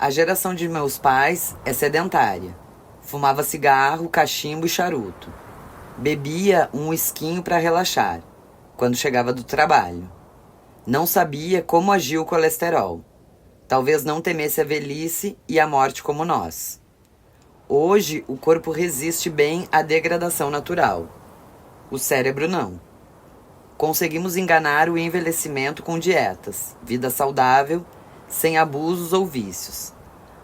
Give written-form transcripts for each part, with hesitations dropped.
A geração de meus pais é sedentária. Fumava cigarro, cachimbo e charuto. Bebia um whiskinho para relaxar, quando chegava do trabalho. Não sabia como agia o colesterol. Talvez não temesse a velhice e a morte como nós. Hoje, o corpo resiste bem à degradação natural. O cérebro não. Conseguimos enganar o envelhecimento com dietas, vida saudável, sem abusos ou vícios.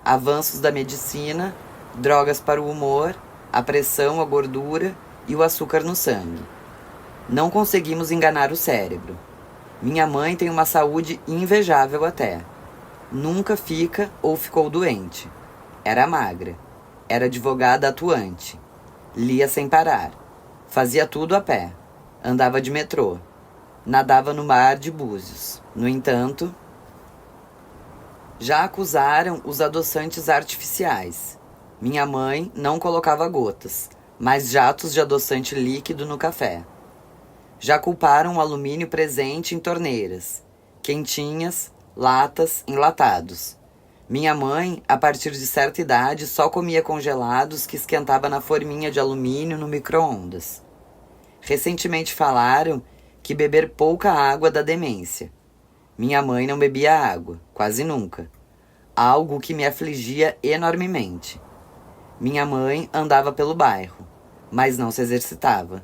Avanços da medicina, drogas para o humor, a pressão, a gordura e o açúcar no sangue. Não conseguimos enganar o cérebro. Minha mãe tem uma saúde invejável até. Nunca fica ou ficou doente. Era magra. Era advogada atuante. Lia sem parar. Fazia tudo a pé. Andava de metrô. Nadava no mar de Búzios. No entanto, já acusaram os adoçantes artificiais. Minha mãe não colocava gotas, mas jatos de adoçante líquido no café. Já culparam o alumínio presente em torneiras, quentinhas, latas, enlatados. Minha mãe, a partir de certa idade, só comia congelados que esquentava na forminha de alumínio no micro-ondas. Recentemente falaram que beber pouca água dá demência. Minha mãe não bebia água, quase nunca. Algo que me afligia enormemente. Minha mãe andava pelo bairro, mas não se exercitava.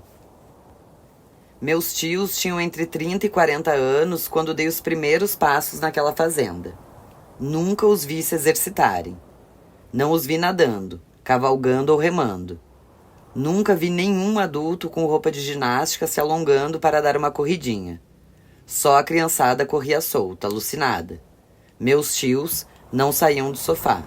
Meus tios tinham entre 30 e 40 anos quando dei os primeiros passos naquela fazenda. Nunca os vi se exercitarem. Não os vi nadando, cavalgando ou remando. Nunca vi nenhum adulto com roupa de ginástica se alongando para dar uma corridinha. Só a criançada corria solta, alucinada. Meus tios não saíam do sofá.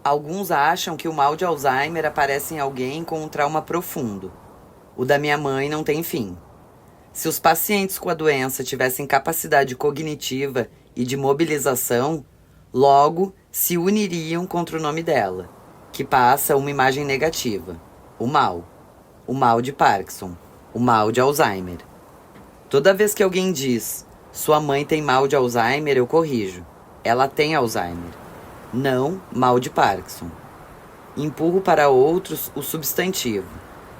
Alguns acham que o mal de Alzheimer aparece em alguém com um trauma profundo. O da minha mãe não tem fim. Se os pacientes com a doença tivessem capacidade cognitiva e de mobilização, logo se uniriam contra o nome dela, que passa uma imagem negativa: o mal de Parkinson, o mal de Alzheimer. Toda vez que alguém diz, sua mãe tem mal de Alzheimer, eu corrijo. Ela tem Alzheimer, não mal de Parkinson. Empurro para outros o substantivo,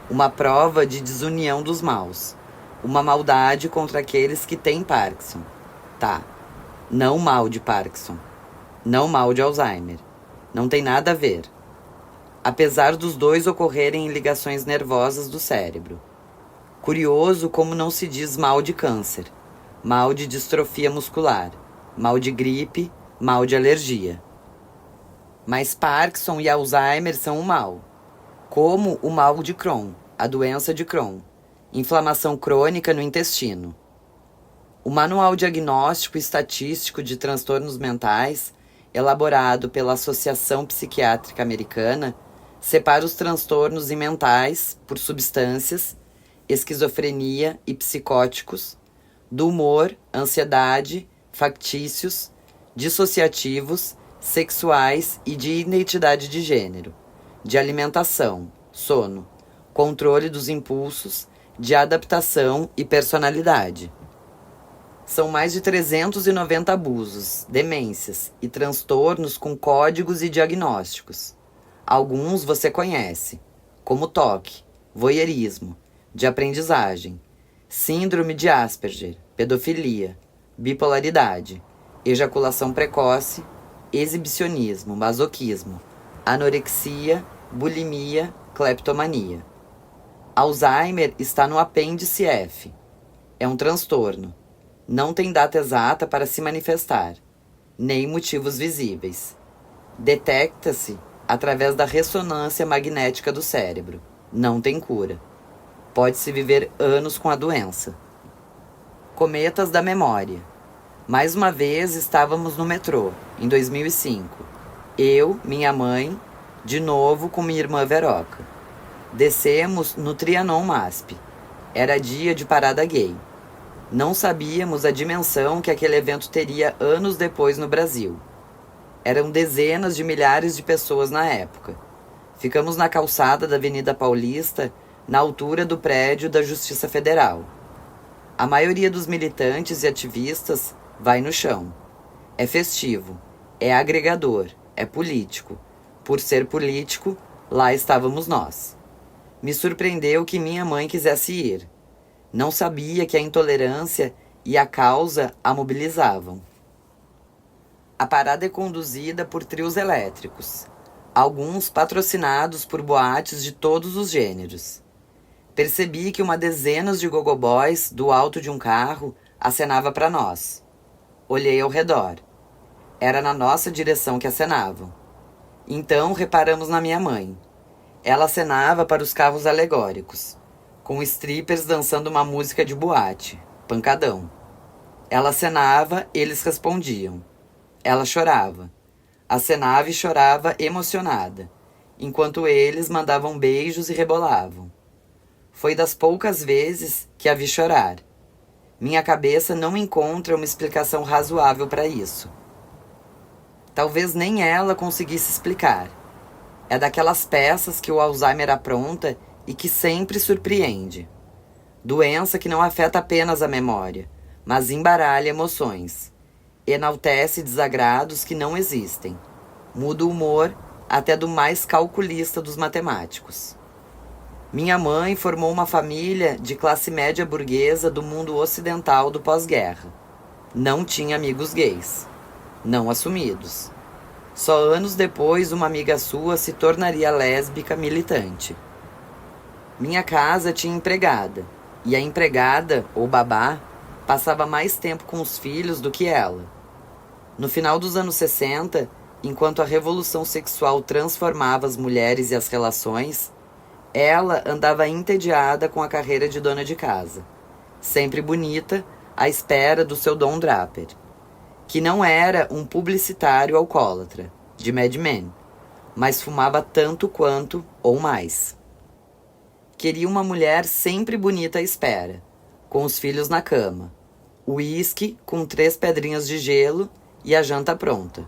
uma prova de desunião dos maus, uma maldade contra aqueles que têm Parkinson. Tá, não mal de Parkinson, não mal de Alzheimer. Não tem nada a ver. Apesar dos dois ocorrerem em ligações nervosas do cérebro. Curioso como não se diz mal de câncer, mal de distrofia muscular, mal de gripe, mal de alergia. Mas Parkinson e Alzheimer são um mal, como o mal de Crohn, a doença de Crohn, inflamação crônica no intestino. O Manual Diagnóstico e Estatístico de Transtornos Mentais, elaborado pela Associação Psiquiátrica Americana, separa os transtornos mentais por substâncias, esquizofrenia e psicóticos, do humor, ansiedade, factícios, dissociativos, sexuais e de identidade de gênero, de alimentação, sono, controle dos impulsos, de adaptação e personalidade. São mais de 390 abusos, demências e transtornos com códigos e diagnósticos. Alguns você conhece, como toque, voyeurismo, de aprendizagem, síndrome de Asperger, pedofilia, bipolaridade, ejaculação precoce, exibicionismo, masoquismo, anorexia, bulimia, cleptomania. Alzheimer está no apêndice F. É um transtorno. Não tem data exata para se manifestar, nem motivos visíveis. Detecta-se através da ressonância magnética do cérebro. Não tem cura. Pode-se viver anos com a doença. Cometas da memória. Mais uma vez estávamos no metrô, em 2005. Eu, minha mãe, de novo com minha irmã Veroca. Descemos no Trianon MASP. Era dia de parada gay. Não sabíamos a dimensão que aquele evento teria anos depois no Brasil. Eram dezenas de milhares de pessoas na época. Ficamos na calçada da Avenida Paulista, na altura do prédio da Justiça Federal. A maioria dos militantes e ativistas vai no chão. É festivo. É agregador, é político. Por ser político, lá estávamos nós. Me surpreendeu que minha mãe quisesse ir. Não sabia que a intolerância e a causa a mobilizavam. A parada é conduzida por trios elétricos, alguns patrocinados por boates de todos os gêneros. Percebi que uma dezena de gogoboys, do alto de um carro, acenava para nós. Olhei ao redor. Era na nossa direção que acenavam. Então reparamos na minha mãe. Ela acenava para os carros alegóricos, com strippers dançando uma música de boate, pancadão. Ela acenava, eles respondiam. Ela chorava. Acenava e chorava emocionada, enquanto eles mandavam beijos e rebolavam. Foi das poucas vezes que a vi chorar. Minha cabeça não encontra uma explicação razoável para isso. Talvez nem ela conseguisse explicar. É daquelas peças que o Alzheimer apronta e que sempre surpreende. Doença que não afeta apenas a memória, mas embaralha emoções. Enaltece desagrados que não existem. Muda o humor até do mais calculista dos matemáticos. Minha mãe formou uma família de classe média burguesa do mundo ocidental do pós-guerra. Não tinha amigos gays. Não assumidos. Só anos depois, uma amiga sua se tornaria lésbica militante. Minha casa tinha empregada, e a empregada, ou babá, passava mais tempo com os filhos do que ela. No final dos anos 60, enquanto a revolução sexual transformava as mulheres e as relações, ela andava entediada com a carreira de dona de casa, sempre bonita, à espera do seu Don Draper, que não era um publicitário alcoólatra, de Mad Men, mas fumava tanto quanto, ou mais. Queria uma mulher sempre bonita à espera, com os filhos na cama, uísque com 3 pedrinhas de gelo e a janta pronta.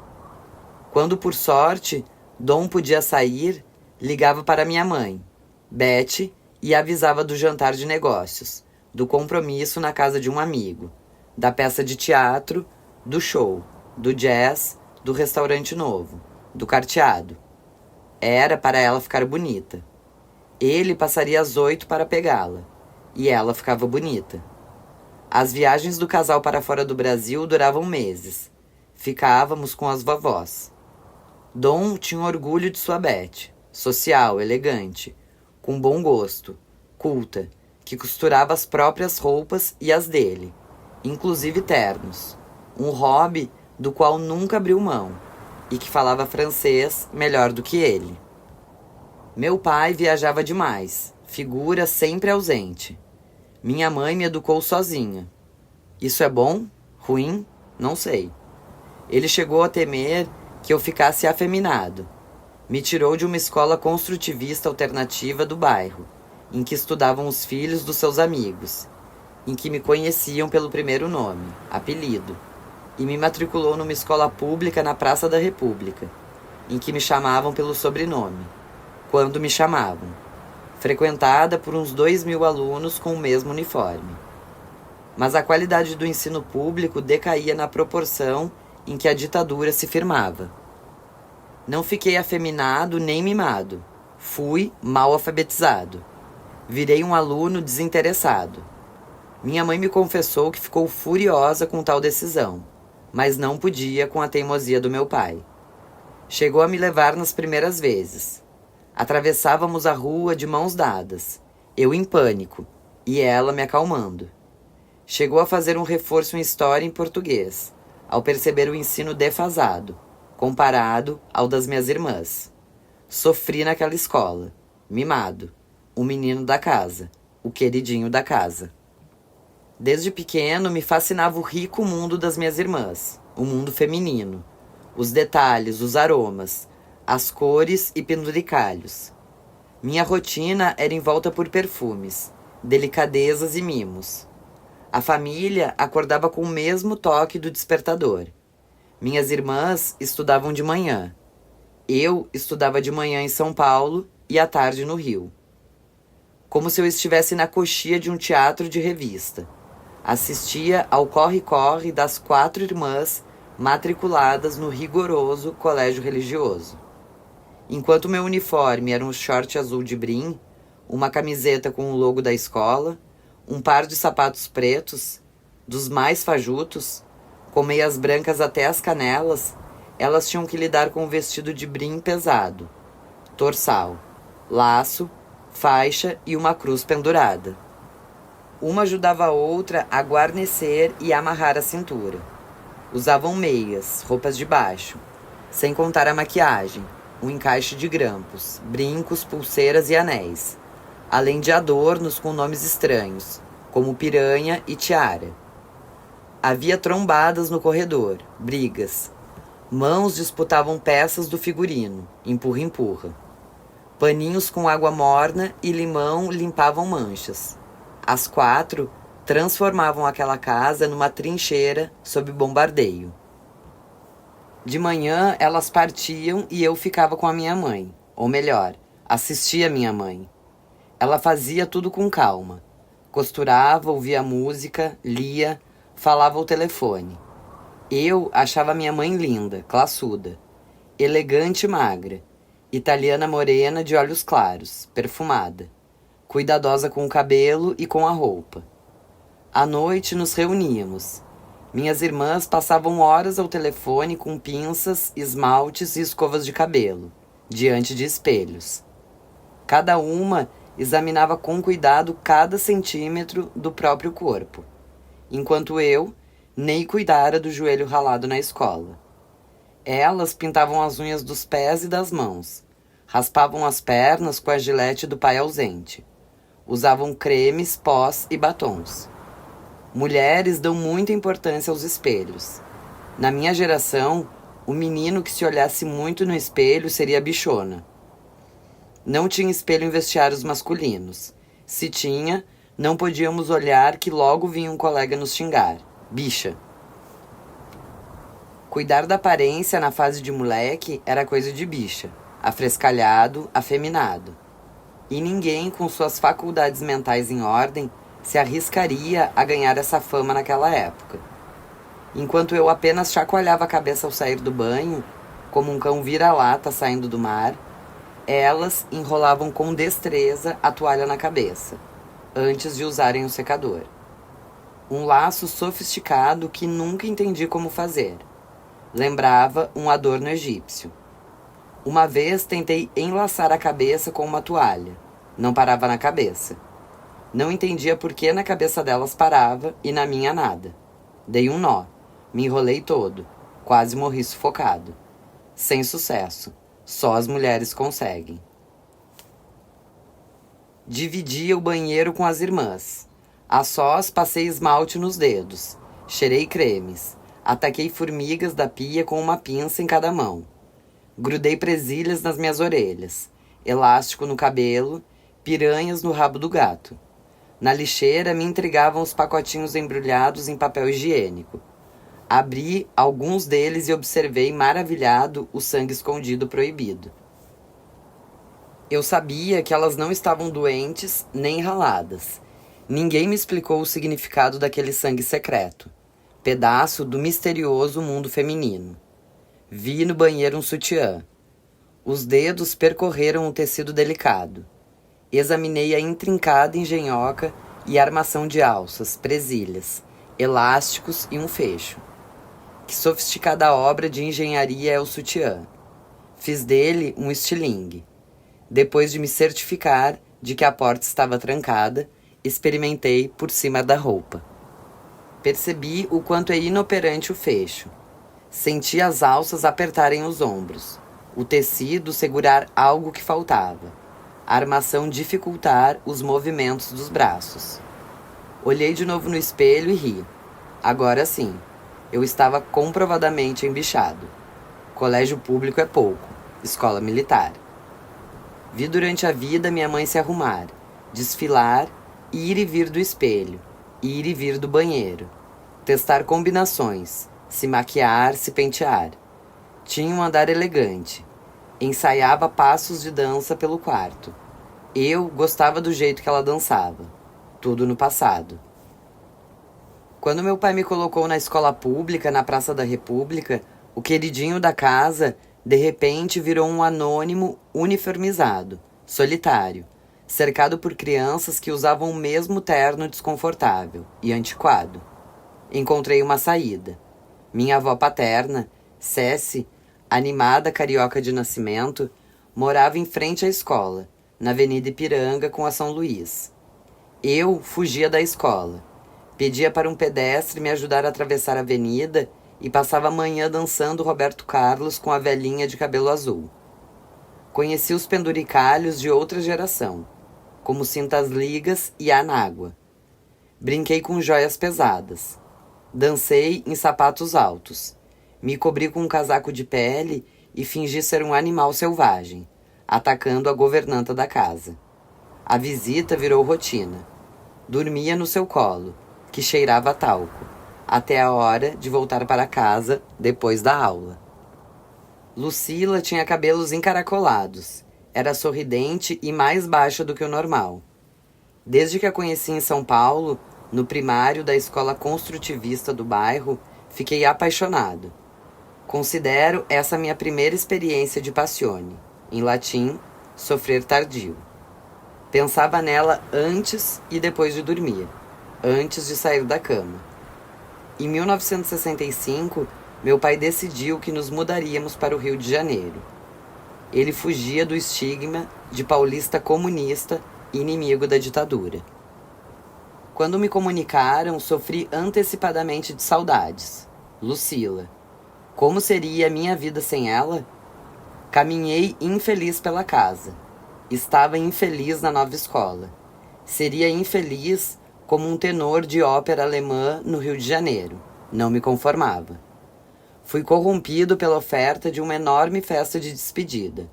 Quando, por sorte, Dom podia sair, ligava para minha mãe, Beth, e avisava do jantar de negócios, do compromisso na casa de um amigo, da peça de teatro, do show, do jazz, do restaurante novo, do carteado. Era para ela ficar bonita. Ele passaria às 8 para pegá-la, e ela ficava bonita. As viagens do casal para fora do Brasil duravam meses. Ficávamos com as vovós. Dom tinha orgulho de sua Beth, social, elegante, com bom gosto, culta, que costurava as próprias roupas e as dele, inclusive ternos, um hobby do qual nunca abriu mão, e que falava francês melhor do que ele. Meu pai viajava demais, figura sempre ausente. Minha mãe me educou sozinha. Isso é bom? Ruim? Não sei. Ele chegou a temer que eu ficasse afeminado. Me tirou de uma escola construtivista alternativa do bairro, em que estudavam os filhos dos seus amigos, em que me conheciam pelo primeiro nome, apelido, e me matriculou numa escola pública na Praça da República, em que me chamavam pelo sobrenome, quando me chamavam, frequentada por uns 2.000 alunos com o mesmo uniforme. Mas a qualidade do ensino público decaía na proporção em que a ditadura se firmava. Não fiquei afeminado nem mimado. Fui mal alfabetizado. Virei um aluno desinteressado. Minha mãe me confessou que ficou furiosa com tal decisão, mas não podia com a teimosia do meu pai. Chegou a me levar nas primeiras vezes. Atravessávamos a rua de mãos dadas, eu em pânico, e ela me acalmando. Chegou a fazer um reforço em história e em português, ao perceber o ensino defasado, comparado ao das minhas irmãs. Sofri naquela escola, mimado, o menino da casa, o queridinho da casa. Desde pequeno me fascinava o rico mundo das minhas irmãs, o mundo feminino, os detalhes, os aromas, as cores e penduricalhos. Minha rotina era envolta por perfumes, delicadezas e mimos. A família acordava com o mesmo toque do despertador. Minhas irmãs estudavam de manhã. Eu estudava de manhã em São Paulo e à tarde no Rio. Como se eu estivesse na coxia de um teatro de revista. Assistia ao corre-corre das 4 irmãs matriculadas no rigoroso colégio religioso. Enquanto meu uniforme era um short azul de brim, uma camiseta com o logo da escola, um par de sapatos pretos, dos mais fajutos, com meias brancas até as canelas, elas tinham que lidar com um vestido de brim pesado, torsal, laço, faixa e uma cruz pendurada. Uma ajudava a outra a guarnecer e amarrar a cintura. Usavam meias, roupas de baixo, sem contar a maquiagem, um encaixe de grampos, brincos, pulseiras e anéis, além de adornos com nomes estranhos, como piranha e tiara. Havia trombadas no corredor, brigas. Mãos disputavam peças do figurino, empurra-empurra. Paninhos com água morna e limão limpavam manchas. As 4 transformavam aquela casa numa trincheira sob bombardeio. De manhã, elas partiam e eu ficava com a minha mãe. Ou melhor, assistia a minha mãe. Ela fazia tudo com calma. Costurava, ouvia música, lia, falava ao telefone. Eu achava minha mãe linda, classuda, elegante e magra, italiana morena de olhos claros, perfumada, cuidadosa com o cabelo e com a roupa. À noite nos reuníamos. Minhas irmãs passavam horas ao telefone com pinças, esmaltes e escovas de cabelo, diante de espelhos. Cada uma examinava com cuidado cada centímetro do próprio corpo, enquanto eu nem cuidara do joelho ralado na escola. Elas pintavam as unhas dos pés e das mãos, raspavam as pernas com a gilete do pai ausente, usavam cremes, pós e batons. Mulheres dão muita importância aos espelhos. Na minha geração, o menino que se olhasse muito no espelho seria bichona. Não tinha espelho em vestiários masculinos. Se tinha, não podíamos olhar que logo vinha um colega nos xingar. Bicha. Cuidar da aparência na fase de moleque era coisa de bicha, afrescalhado, afeminado. E ninguém com suas faculdades mentais em ordem se arriscaria a ganhar essa fama naquela época. Enquanto eu apenas chacoalhava a cabeça ao sair do banho, como um cão vira-lata saindo do mar, elas enrolavam com destreza a toalha na cabeça, antes de usarem o secador. Um laço sofisticado que nunca entendi como fazer. Lembrava um adorno egípcio. Uma vez tentei enlaçar a cabeça com uma toalha. Não parava na cabeça. Não entendia por que na cabeça delas parava e na minha nada. Dei um nó. Me enrolei todo. Quase morri sufocado. Sem sucesso. Só as mulheres conseguem. Dividia o banheiro com as irmãs. A sós passei esmalte nos dedos. Cheirei cremes. Ataquei formigas da pia com uma pinça em cada mão. Grudei presilhas nas minhas orelhas. Elástico no cabelo. Piranhas no rabo do gato. Na lixeira me intrigavam os pacotinhos embrulhados em papel higiênico. Abri alguns deles e observei maravilhado o sangue escondido proibido. Eu sabia que elas não estavam doentes nem raladas. Ninguém me explicou o significado daquele sangue secreto, pedaço do misterioso mundo feminino. Vi no banheiro um sutiã. Os dedos percorreram o tecido delicado. Examinei a intrincada engenhoca e armação de alças, presilhas, elásticos e um fecho. Que sofisticada obra de engenharia é o sutiã. Fiz dele um estilingue. Depois de me certificar de que a porta estava trancada, experimentei por cima da roupa. Percebi o quanto é inoperante o fecho. Senti as alças apertarem os ombros, o tecido segurar algo que faltava. A armação dificultar os movimentos dos braços. Olhei de novo no espelho e ri. Agora sim, eu estava comprovadamente embichado. Colégio público é pouco, escola militar. Vi durante a vida minha mãe se arrumar, desfilar, ir e vir do espelho, ir e vir do banheiro, testar combinações, se maquiar, se pentear. Tinha um andar elegante. Ensaiava passos de dança pelo quarto. Eu gostava do jeito que ela dançava. Tudo no passado. Quando meu pai me colocou na escola pública, na Praça da República, o queridinho da casa, de repente, virou um anônimo uniformizado, solitário, cercado por crianças que usavam o mesmo terno desconfortável e antiquado. Encontrei uma saída. Minha avó paterna, Cessi, animada carioca de nascimento, morava em frente à escola, na Avenida Ipiranga com a São Luís. Eu fugia da escola. Pedia para um pedestre me ajudar a atravessar a avenida e passava a manhã dançando Roberto Carlos com a velhinha de cabelo azul. Conheci os penduricalhos de outra geração, como cintas ligas e anágua. Brinquei com joias pesadas. Dancei em sapatos altos. Me cobri com um casaco de pele e fingi ser um animal selvagem, atacando a governanta da casa. A visita virou rotina. Dormia no seu colo, que cheirava a talco, até a hora de voltar para casa depois da aula. Lucila tinha cabelos encaracolados, era sorridente e mais baixa do que o normal. Desde que a conheci em São Paulo, no primário da escola construtivista do bairro, fiquei apaixonado. Considero essa minha primeira experiência de passione, em latim, sofrer tardio. Pensava nela antes e depois de dormir, antes de sair da cama. Em 1965, meu pai decidiu que nos mudaríamos para o Rio de Janeiro. Ele fugia do estigma de paulista comunista e inimigo da ditadura. Quando me comunicaram, sofri antecipadamente de saudades. Lucila. Como seria a minha vida sem ela? Caminhei infeliz pela casa. Estava infeliz na nova escola. Seria infeliz como um tenor de ópera alemã no Rio de Janeiro. Não me conformava. Fui corrompido pela oferta de uma enorme festa de despedida.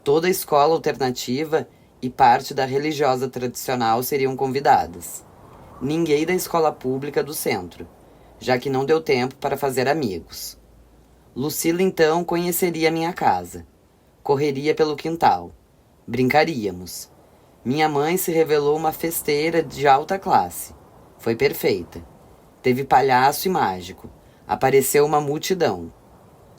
Toda a escola alternativa e parte da religiosa tradicional seriam convidadas. Ninguém da escola pública do centro, já que não deu tempo para fazer amigos. Lucila então conheceria minha casa. Correria pelo quintal. Brincaríamos. Minha mãe se revelou uma festeira de alta classe. Foi perfeita. Teve palhaço e mágico. Apareceu uma multidão.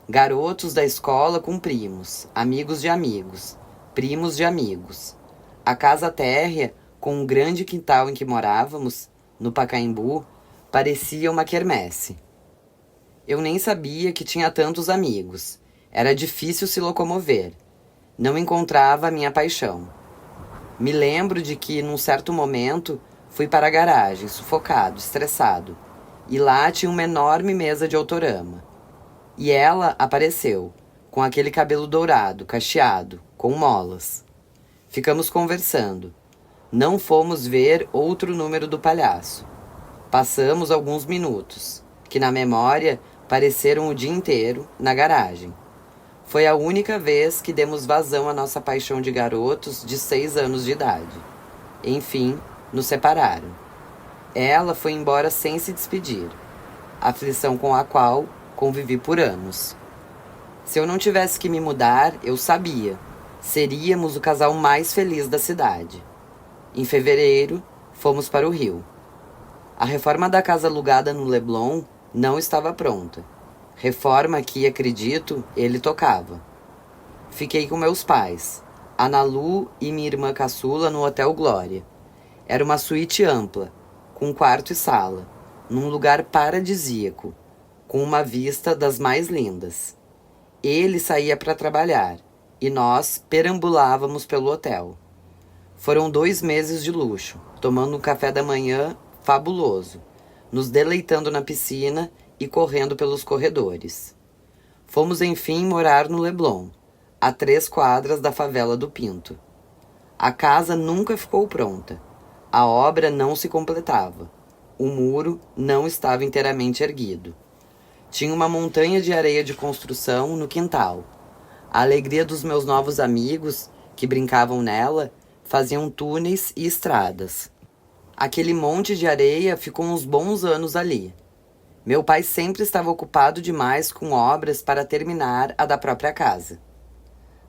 Garotos da escola com primos, amigos de amigos, primos de amigos. A casa térrea, com um grande quintal em que morávamos, no Pacaembu, parecia uma quermesse. Eu nem sabia que tinha tantos amigos. Era difícil se locomover. Não encontrava a minha paixão. Me lembro de que, num certo momento, fui para a garagem, sufocado, estressado. E lá tinha uma enorme mesa de autorama. E ela apareceu, com aquele cabelo dourado, cacheado, com molas. Ficamos conversando. Não fomos ver outro número do palhaço. Passamos alguns minutos, que na memória pareceram o dia inteiro, na garagem. Foi a única vez que demos vazão à nossa paixão de garotos de 6 anos de idade. Enfim, nos separaram. Ela foi embora sem se despedir, aflição com a qual convivi por anos. Se eu não tivesse que me mudar, eu sabia. Seríamos o casal mais feliz da cidade. Em fevereiro, fomos para o Rio. A reforma da casa alugada no Leblon não estava pronta. Reforma que, acredito, ele tocava. Fiquei com meus pais, Ana Lu e minha irmã caçula no Hotel Glória. Era uma suíte ampla, com quarto e sala, num lugar paradisíaco, com uma vista das mais lindas. Ele saía para trabalhar e nós perambulávamos pelo hotel. Foram 2 meses de luxo, tomando um café da manhã fabuloso, nos deleitando na piscina e correndo pelos corredores. Fomos enfim morar no Leblon, a 3 quadras da favela do Pinto. A casa nunca ficou pronta. A obra não se completava. O muro não estava inteiramente erguido. Tinha uma montanha de areia de construção no quintal. A alegria dos meus novos amigos, que brincavam nela, faziam túneis e estradas. Aquele monte de areia ficou uns bons anos ali. Meu pai sempre estava ocupado demais com obras para terminar a da própria casa.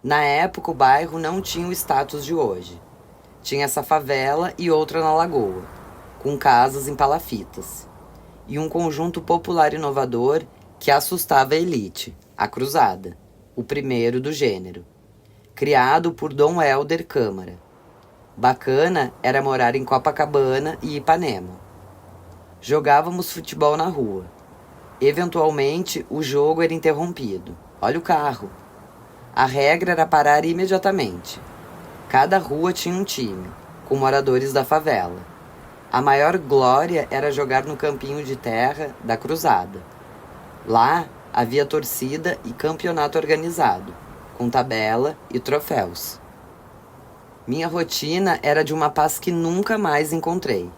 Na época, o bairro não tinha o status de hoje. Tinha essa favela e outra na lagoa, com casas em palafitas. e um conjunto popular inovador que assustava a elite, a Cruzada, o primeiro do gênero, criado por Dom Helder Câmara. Bacana era morar em Copacabana e Ipanema. Jogávamos futebol na rua. Eventualmente, o jogo era interrompido. Olha o carro. A regra era parar imediatamente. Cada rua tinha um time, com moradores da favela. A maior glória era jogar no campinho de terra da Cruzada. Lá havia torcida e campeonato organizado, com tabela e troféus. Minha rotina era de uma paz que nunca mais encontrei.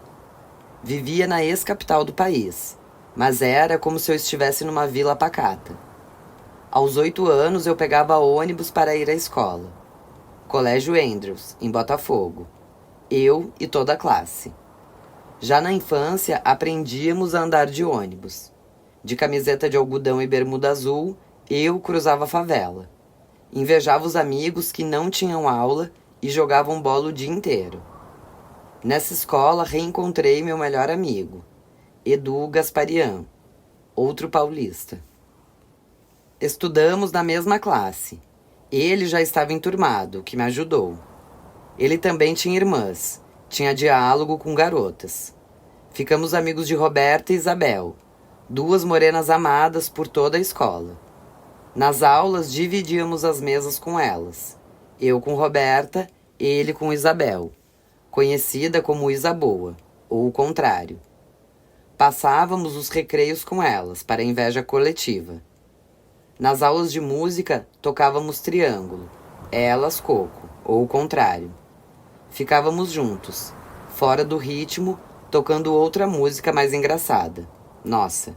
Vivia na ex-capital do país, mas era como se eu estivesse numa vila pacata. Aos 8 anos eu pegava ônibus para ir à escola. Colégio Andrews, em Botafogo. Eu e toda a classe. Já na infância aprendíamos a andar de ônibus. De camiseta de algodão e bermuda azul, eu cruzava a favela. Invejava os amigos que não tinham aula e jogavam bola o dia inteiro. Nessa escola reencontrei meu melhor amigo, Edu Gasparian, outro paulista. Estudamos na mesma classe. Ele já estava enturmado, o que me ajudou. Ele também tinha irmãs, tinha diálogo com garotas. Ficamos amigos de Roberta e Isabel, 2 morenas amadas por toda a escola. Nas aulas dividíamos as mesas com elas. Eu com Roberta, ele com Isabel, conhecida como Isaboa, ou o contrário. Passávamos os recreios com elas, para a inveja coletiva. Nas aulas de música, tocávamos triângulo, elas coco, ou o contrário. Ficávamos juntos, fora do ritmo, tocando outra música mais engraçada. Nossa!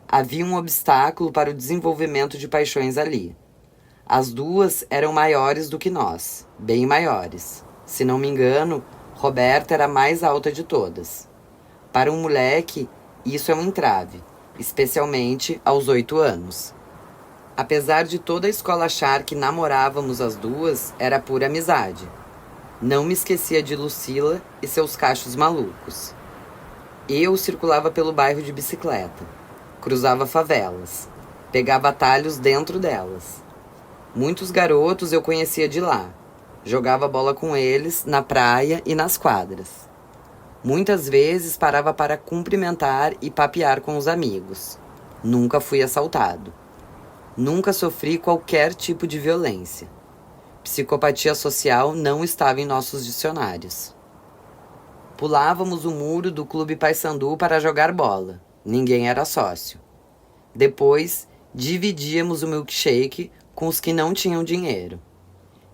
Havia um obstáculo para o desenvolvimento de paixões ali. As 2 eram maiores do que nós, bem maiores. Se não me engano, Roberta era a mais alta de todas. Para um moleque, isso é um entrave, especialmente aos 8 anos. Apesar de toda a escola achar que namorávamos as 2, era pura amizade. Não me esquecia de Lucila e seus cachos malucos. Eu circulava pelo bairro de bicicleta, cruzava favelas, pegava atalhos dentro delas. Muitos garotos eu conhecia de lá. Jogava bola com eles na praia e nas quadras. Muitas vezes parava para cumprimentar e papear com os amigos. Nunca fui assaltado. Nunca sofri qualquer tipo de violência. Psicopatia social não estava em nossos dicionários. Pulávamos o muro do Clube Paysandu para jogar bola. Ninguém era sócio. Depois, dividíamos o milkshake com os que não tinham dinheiro.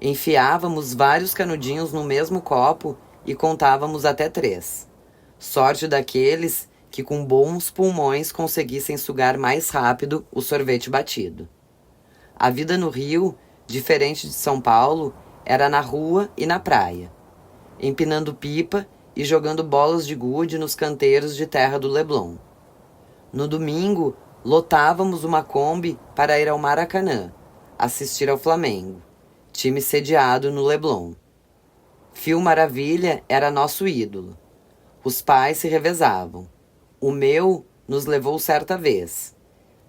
Enfiávamos vários canudinhos no mesmo copo e contávamos até 3. Sorte daqueles que com bons pulmões conseguissem sugar mais rápido o sorvete batido. A vida no Rio, diferente de São Paulo, era na rua e na praia, empinando pipa e jogando bolas de gude nos canteiros de terra do Leblon. No domingo, lotávamos uma Kombi para ir ao Maracanã, assistir ao Flamengo, time sediado no Leblon. Fio Maravilha era nosso ídolo. Os pais se revezavam. O meu nos levou certa vez.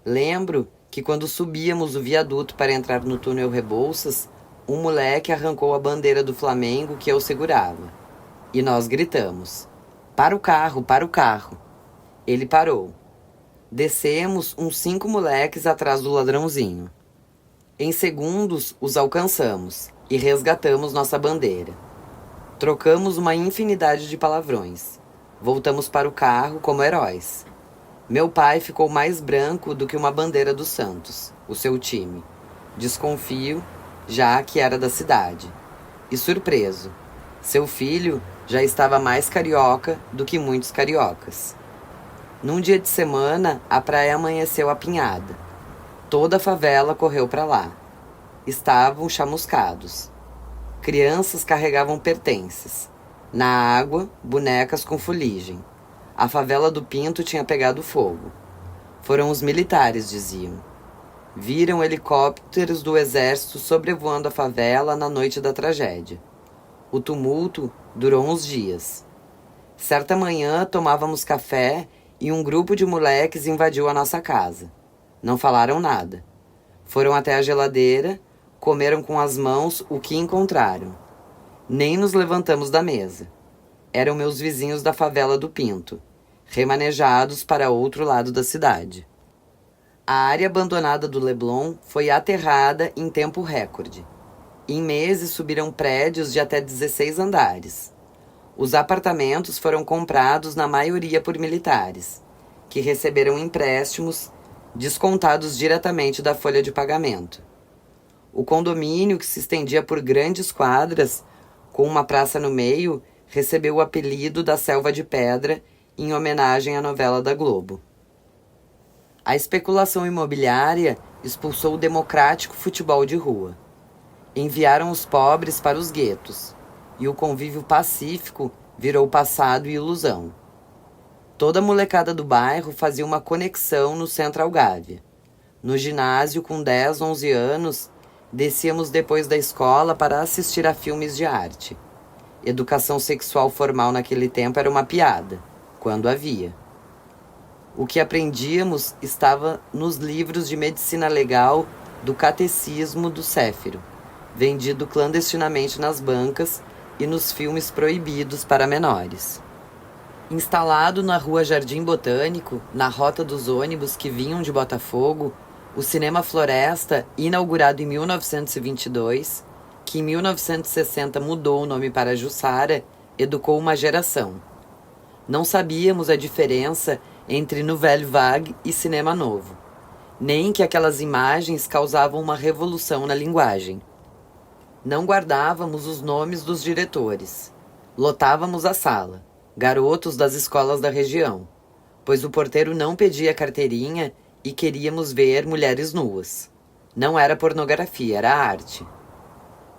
Lembro que quando subíamos o viaduto para entrar no túnel Rebouças, um moleque arrancou a bandeira do Flamengo que eu segurava. E nós gritamos: "Para o carro, para o carro!" Ele parou. Descemos uns 5 moleques atrás do ladrãozinho. Em segundos, os alcançamos e resgatamos nossa bandeira. Trocamos uma infinidade de palavrões. Voltamos para o carro como heróis. Meu pai ficou mais branco do que uma bandeira do Santos, o seu time. Desconfio, já que era da cidade. E surpreso, seu filho já estava mais carioca do que muitos cariocas. Num dia de semana, a praia amanheceu apinhada. Toda a favela correu para lá. Estavam chamuscados. Crianças carregavam pertences. Na água, bonecas com fuligem. A favela do Pinto tinha pegado fogo. Foram os militares, diziam. Viram helicópteros do exército sobrevoando a favela na noite da tragédia. O tumulto durou uns dias. Certa manhã tomávamos café e um grupo de moleques invadiu a nossa casa. Não falaram nada. Foram até a geladeira, comeram com as mãos o que encontraram. Nem nos levantamos da mesa. Eram meus vizinhos da favela do Pinto, remanejados para outro lado da cidade. A área abandonada do Leblon foi aterrada em tempo recorde. Em meses subiram prédios de até 16 andares. Os apartamentos foram comprados na maioria por militares, que receberam empréstimos descontados diretamente da folha de pagamento. O condomínio, que se estendia por grandes quadras, com uma praça no meio, recebeu o apelido da Selva de Pedra em homenagem à novela da Globo. A especulação imobiliária expulsou o democrático futebol de rua. Enviaram os pobres para os guetos, e o convívio pacífico virou passado e ilusão. Toda a molecada do bairro fazia uma conexão no Central Gávea. No ginásio, com 10, 11 anos, descíamos depois da escola para assistir a filmes de arte. Educação sexual formal naquele tempo era uma piada, quando havia. O que aprendíamos estava nos livros de medicina legal do Catecismo do Céfiro, vendido clandestinamente nas bancas e nos filmes proibidos para menores. Instalado na rua Jardim Botânico, na rota dos ônibus que vinham de Botafogo, o Cinema Floresta, inaugurado em 1922, que em 1960 mudou o nome para Jussara, educou uma geração. Não sabíamos a diferença entre Nouvelle Vague e cinema novo, nem que aquelas imagens causavam uma revolução na linguagem. Não guardávamos os nomes dos diretores. Lotávamos a sala, garotos das escolas da região, pois o porteiro não pedia carteirinha e queríamos ver mulheres nuas. Não era pornografia, era arte.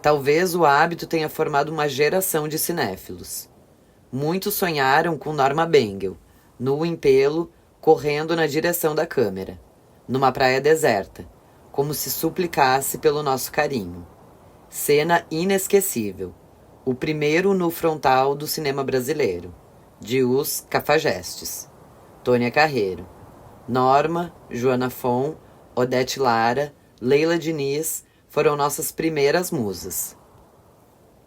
Talvez o hábito tenha formado uma geração de cinéfilos. Muitos sonharam com Norma Bengel, nua em pelo, correndo na direção da câmera, numa praia deserta, como se suplicasse pelo nosso carinho. Cena inesquecível. O primeiro nu frontal do cinema brasileiro. De Os Cafajestes. Tônia Carreiro. Norma, Joana Fon, Odete Lara, Leila Diniz foram nossas primeiras musas.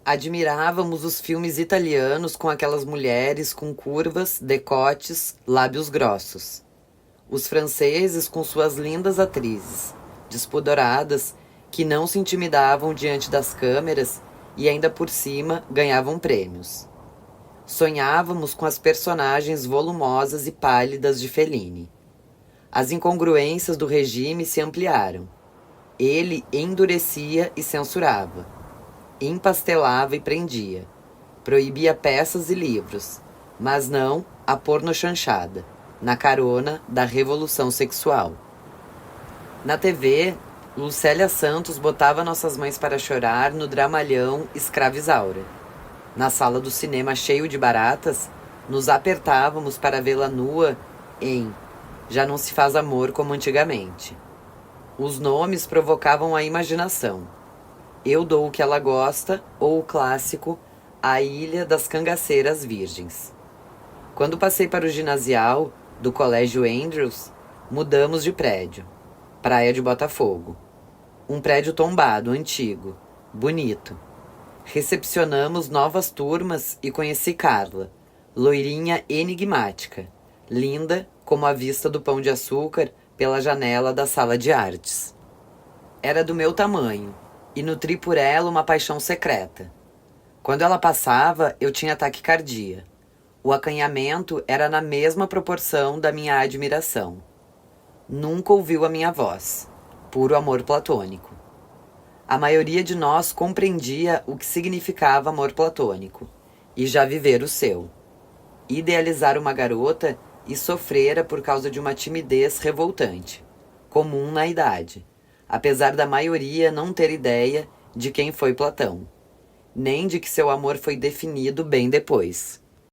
Admirávamos os filmes italianos com aquelas mulheres com curvas, decotes, lábios grossos. Os franceses com suas lindas atrizes, despodoradas, que não se intimidavam diante das câmeras e ainda por cima ganhavam prêmios. Sonhávamos com as personagens volumosas e pálidas de Fellini. As incongruências do regime se ampliaram. Ele endurecia e censurava. Empastelava e prendia. Proibia peças e livros, mas não a pornochanchada, na carona da revolução sexual. Na TV, Lucélia Santos botava nossas mães para chorar no dramalhão Escrava Isaura. Na sala do cinema cheio de baratas, nos apertávamos para vê-la nua em Já Não Se Faz Amor Como Antigamente. Os nomes provocavam a imaginação. Eu Dou o que Ela Gosta ou o clássico A Ilha das Cangaceiras Virgens. Quando passei para o ginasial do Colégio Andrews, mudamos de prédio. Praia de Botafogo. Um prédio tombado, antigo, bonito. Recepcionamos novas turmas e conheci Carla, loirinha enigmática, linda como a vista do Pão de Açúcar pela janela da sala de artes. Era do meu tamanho e nutri por ela uma paixão secreta. Quando ela passava, eu tinha taquicardia. O acanhamento era na mesma proporção da minha admiração. Nunca ouviu a minha voz. Puro amor platônico. A maioria de nós compreendia o que significava amor platônico e já viver o seu. Idealizar uma garota e sofrera por causa de uma timidez revoltante, comum na idade, apesar da maioria não ter ideia de quem foi Platão, nem de que seu amor foi definido bem depois.